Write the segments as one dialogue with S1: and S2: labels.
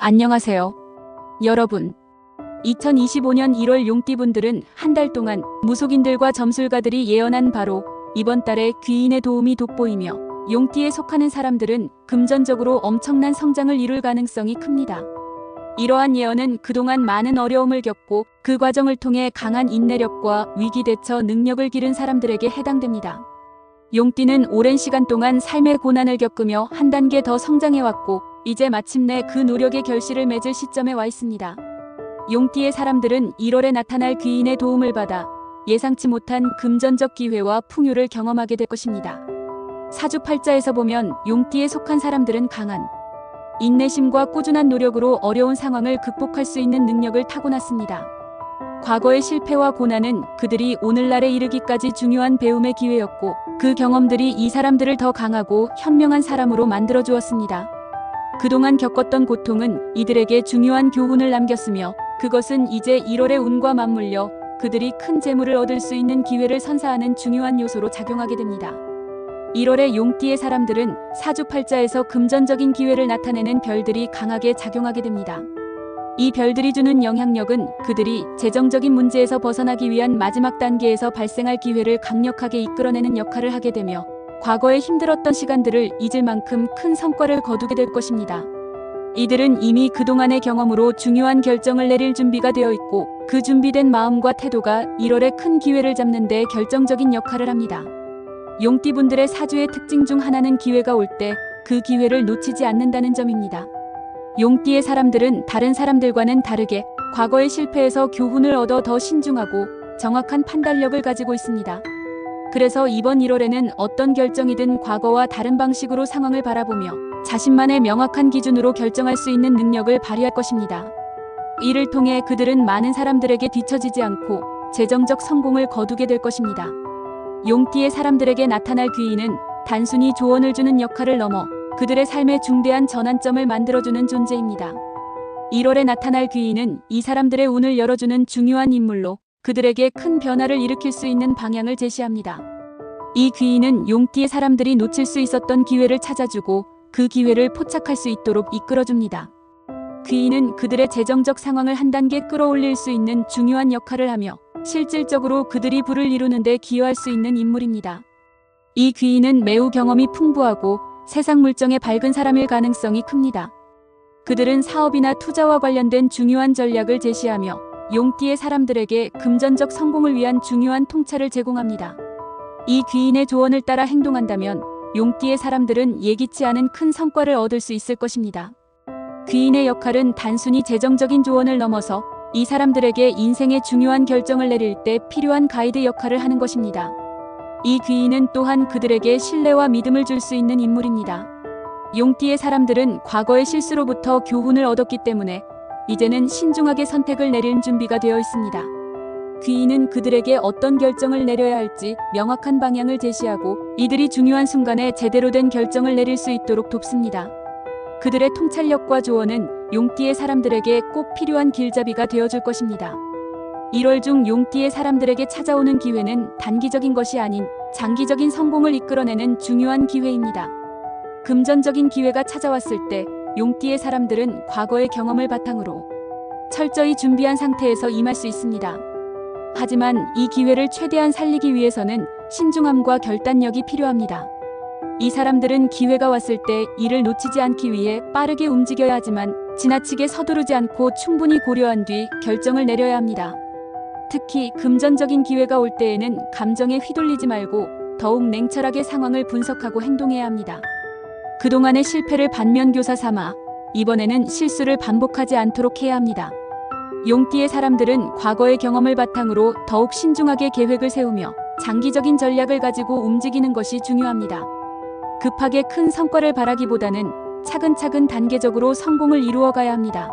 S1: 안녕하세요. 여러분. 2025년 1월 용띠분들은 한 달 동안 무속인들과 점술가들이 예언한 바로 이번 달에 귀인의 도움이 돋보이며 용띠에 속하는 사람들은 금전적으로 엄청난 성장을 이룰 가능성이 큽니다. 이러한 예언은 그동안 많은 어려움을 겪고 그 과정을 통해 강한 인내력과 위기 대처 능력을 기른 사람들에게 해당됩니다. 용띠는 오랜 시간 동안 삶의 고난을 겪으며 한 단계 더 성장해왔고 이제 마침내 그 노력의 결실을 맺을 시점에 와 있습니다. 용띠의 사람들은 1월에 나타날 귀인의 도움을 받아 예상치 못한 금전적 기회와 풍요를 경험하게 될 것입니다. 사주팔자에서 보면 용띠에 속한 사람들은 강한 인내심과 꾸준한 노력으로 어려운 상황을 극복할 수 있는 능력을 타고났습니다. 과거의 실패와 고난은 그들이 오늘날에 이르기까지 중요한 배움의 기회였고 그 경험들이 이 사람들을 더 강하고 현명한 사람으로 만들어 주었습니다. 그동안 겪었던 고통은 이들에게 중요한 교훈을 남겼으며 그것은 이제 1월의 운과 맞물려 그들이 큰 재물을 얻을 수 있는 기회를 선사하는 중요한 요소로 작용하게 됩니다. 1월의 용띠의 사람들은 사주팔자에서 금전적인 기회를 나타내는 별들이 강하게 작용하게 됩니다. 이 별들이 주는 영향력은 그들이 재정적인 문제에서 벗어나기 위한 마지막 단계에서 발생할 기회를 강력하게 이끌어내는 역할을 하게 되며 과거에 힘들었던 시간들을 잊을 만큼 큰 성과를 거두게 될 것입니다. 이들은 이미 그동안의 경험으로 중요한 결정을 내릴 준비가 되어 있고 그 준비된 마음과 태도가 1월에 큰 기회를 잡는 데 결정적인 역할을 합니다. 용띠분들의 사주의 특징 중 하나는 기회가 올 때 그 기회를 놓치지 않는다는 점입니다. 용띠의 사람들은 다른 사람들과는 다르게 과거의 실패에서 교훈을 얻어 더 신중하고 정확한 판단력을 가지고 있습니다. 그래서 이번 1월에는 어떤 결정이든 과거와 다른 방식으로 상황을 바라보며 자신만의 명확한 기준으로 결정할 수 있는 능력을 발휘할 것입니다. 이를 통해 그들은 많은 사람들에게 뒤처지지 않고 재정적 성공을 거두게 될 것입니다. 용띠의 사람들에게 나타날 귀인은 단순히 조언을 주는 역할을 넘어 그들의 삶에 중대한 전환점을 만들어주는 존재입니다. 1월에 나타날 귀인은 이 사람들의 운을 열어주는 중요한 인물로 그들에게 큰 변화를 일으킬 수 있는 방향을 제시합니다. 이 귀인은 용띠의 사람들이 놓칠 수 있었던 기회를 찾아주고 그 기회를 포착할 수 있도록 이끌어줍니다. 귀인은 그들의 재정적 상황을 한 단계 끌어올릴 수 있는 중요한 역할을 하며 실질적으로 그들이 부를 이루는 데 기여할 수 있는 인물입니다. 이 귀인은 매우 경험이 풍부하고 세상 물정에 밝은 사람일 가능성이 큽니다. 그들은 사업이나 투자와 관련된 중요한 전략을 제시하며 용띠의 사람들에게 금전적 성공을 위한 중요한 통찰을 제공합니다. 이 귀인의 조언을 따라 행동한다면 용띠의 사람들은 예기치 않은 큰 성과를 얻을 수 있을 것입니다. 귀인의 역할은 단순히 재정적인 조언을 넘어서 이 사람들에게 인생의 중요한 결정을 내릴 때 필요한 가이드 역할을 하는 것입니다. 이 귀인은 또한 그들에게 신뢰와 믿음을 줄 수 있는 인물입니다. 용띠의 사람들은 과거의 실수로부터 교훈을 얻었기 때문에 이제는 신중하게 선택을 내릴 준비가 되어 있습니다. 귀인은 그들에게 어떤 결정을 내려야 할지 명확한 방향을 제시하고 이들이 중요한 순간에 제대로 된 결정을 내릴 수 있도록 돕습니다. 그들의 통찰력과 조언은 용띠의 사람들에게 꼭 필요한 길잡이가 되어줄 것입니다. 1월 중 용띠의 사람들에게 찾아오는 기회는 단기적인 것이 아닌 장기적인 성공을 이끌어내는 중요한 기회입니다. 금전적인 기회가 찾아왔을 때 용띠의 사람들은 과거의 경험을 바탕으로 철저히 준비한 상태에서 임할 수 있습니다. 하지만 이 기회를 최대한 살리기 위해서는 신중함과 결단력이 필요합니다. 이 사람들은 기회가 왔을 때 이를 놓치지 않기 위해 빠르게 움직여야 하지만 지나치게 서두르지 않고 충분히 고려한 뒤 결정을 내려야 합니다. 특히 금전적인 기회가 올 때에는 감정에 휘둘리지 말고 더욱 냉철하게 상황을 분석하고 행동해야 합니다. 그동안의 실패를 반면교사 삼아 이번에는 실수를 반복하지 않도록 해야 합니다. 용띠의 사람들은 과거의 경험을 바탕으로 더욱 신중하게 계획을 세우며 장기적인 전략을 가지고 움직이는 것이 중요합니다. 급하게 큰 성과를 바라기보다는 차근차근 단계적으로 성공을 이루어가야 합니다.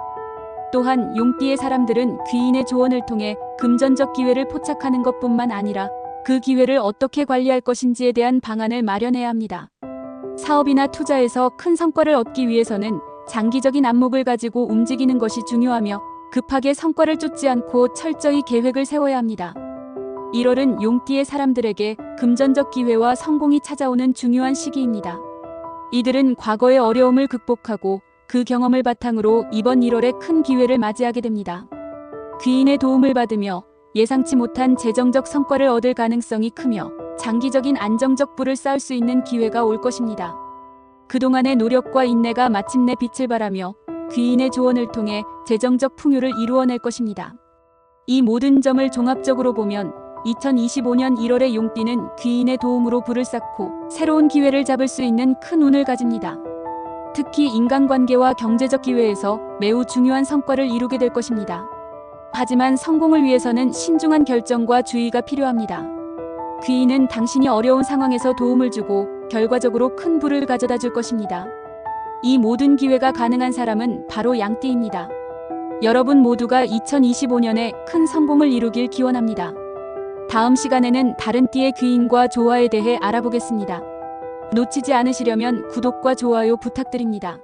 S1: 또한 용띠의 사람들은 귀인의 조언을 통해 금전적 기회를 포착하는 것뿐만 아니라 그 기회를 어떻게 관리할 것인지에 대한 방안을 마련해야 합니다. 사업이나 투자에서 큰 성과를 얻기 위해서는 장기적인 안목을 가지고 움직이는 것이 중요하며 급하게 성과를 쫓지 않고 철저히 계획을 세워야 합니다. 1월은 용띠의 사람들에게 금전적 기회와 성공이 찾아오는 중요한 시기입니다. 이들은 과거의 어려움을 극복하고 그 경험을 바탕으로 이번 1월에 큰 기회를 맞이하게 됩니다. 귀인의 도움을 받으며 예상치 못한 재정적 성과를 얻을 가능성이 크며 장기적인 안정적 부를 쌓을 수 있는 기회가 올 것입니다. 그동안의 노력과 인내가 마침내 빛을 발하며 귀인의 조언을 통해 재정적 풍요를 이루어낼 것입니다. 이 모든 점을 종합적으로 보면 2025년 1월의 용띠는 귀인의 도움으로 부를 쌓고 새로운 기회를 잡을 수 있는 큰 운을 가집니다. 특히 인간관계와 경제적 기회에서 매우 중요한 성과를 이루게 될 것입니다. 하지만 성공을 위해서는 신중한 결정과 주의가 필요합니다. 귀인은 당신이 어려운 상황에서 도움을 주고 결과적으로 큰 부를 가져다 줄 것입니다. 이 모든 기회가 가능한 사람은 바로 양띠입니다. 여러분 모두가 2025년에 큰 성공을 이루길 기원합니다. 다음 시간에는 다른 띠의 귀인과 조화에 대해 알아보겠습니다. 놓치지 않으시려면 구독과 좋아요 부탁드립니다.